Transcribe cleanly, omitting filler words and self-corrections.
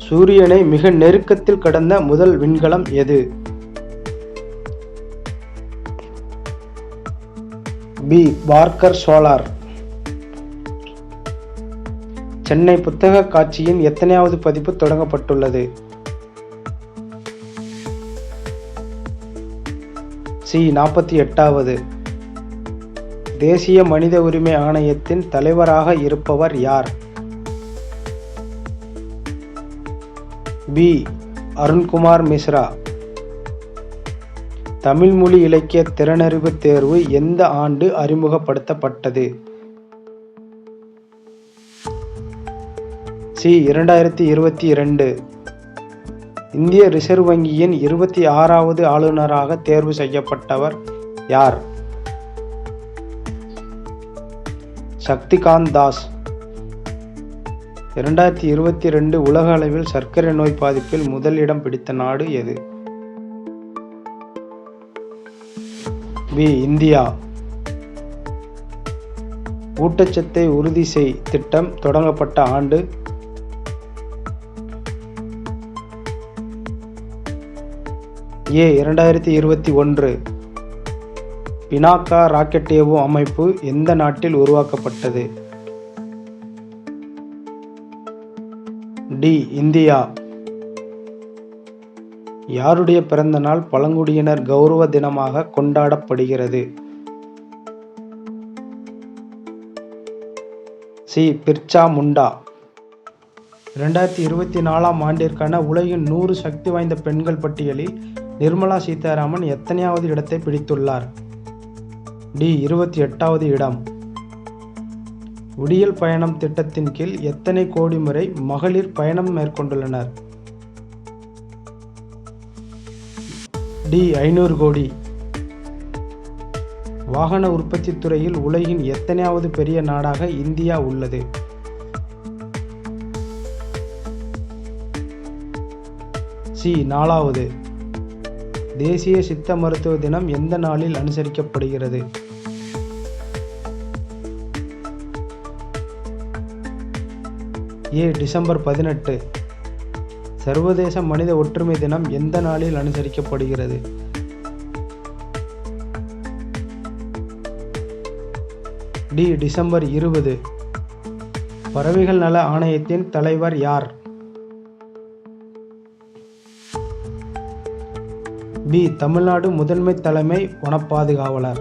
சூரியனை மிக நெருக்கத்தில் கடந்த முதல் விண்கலம் எது? பி. Parker solar. சென்னை புத்தக காட்சியின் எத்தனையாவது பதிப்பு தொடங்கப்பட்டுள்ளது? சி. 48வது. தேசிய மனித உரிமை ஆணையத்தின் தலைவராக இருப்பவர் யார்? பி. அருண்குமார் மிஸ்ரா. தமிழ் மொழி இலக்கிய திறனறிவு தேர்வு எந்த ஆண்டு அறிமுகப்படுத்தப்பட்டது? சி. 2022. இந்திய ரிசர்வ் வங்கியின் 26வது ஆளுநராக தேர்வு செய்யப்பட்டவர் யார்? சக்திகாந்த் தாஸ். 2022 உலக அளவில் சர்க்கரை நோய் பாதிப்பில் முதல் இடம் பிடித்த நாடு எது? பி. இந்தியா. ஊட்டச்சத்தை உறுதி செய் திட்டம் தொடங்கப்பட்ட ஆண்டு? ஏ. 2021. பினாக்கா ராக்கெட் ஏவும் அமைப்பு எந்த நாட்டில் உருவாக்கப்பட்டது? டி. இந்தியா. யாருடைய பிறந்த நாள் பழங்குடியினர் கௌரவ தினமாக கொண்டாடப்படுகிறது? சி. பிர்சா முண்டா. 2024ஆம் ஆண்டிற்கான உலகின் 100 சக்தி வாய்ந்த பெண்கள் பட்டியலில் நிர்மலா சீதாராமன் எத்தனையாவது இடத்தை பிடித்துள்ளார்? டி. 28வது இடம். விடியல் பயணம் திட்டத்தின் கீழ் எத்தனை கோடி முறை மகளிர் பயணம் மேற்கொண்டுள்ளனர்? டி. 500 கோடி. வாகன உற்பத்தி துறையில் உலகின் எத்தனையாவது பெரிய நாடாக இந்தியா உள்ளது? சி. 4வது. தேசிய சித்த மருத்துவ தினம் எந்த நாளில் அனுசரிக்கப்படுகிறது? ஏ. டிசம்பர் 18. சர்வதேச மனித ஒற்றுமை தினம் எந்த நாளில் அனுசரிக்கப்படுகிறது? டி. டிசம்பர் 20. பறவைகள் நல ஆணையத்தின் தலைவர் யார்? பி. தமிழ்நாடு முதன்மை தலைமை வனப்பாதுகாவலர்.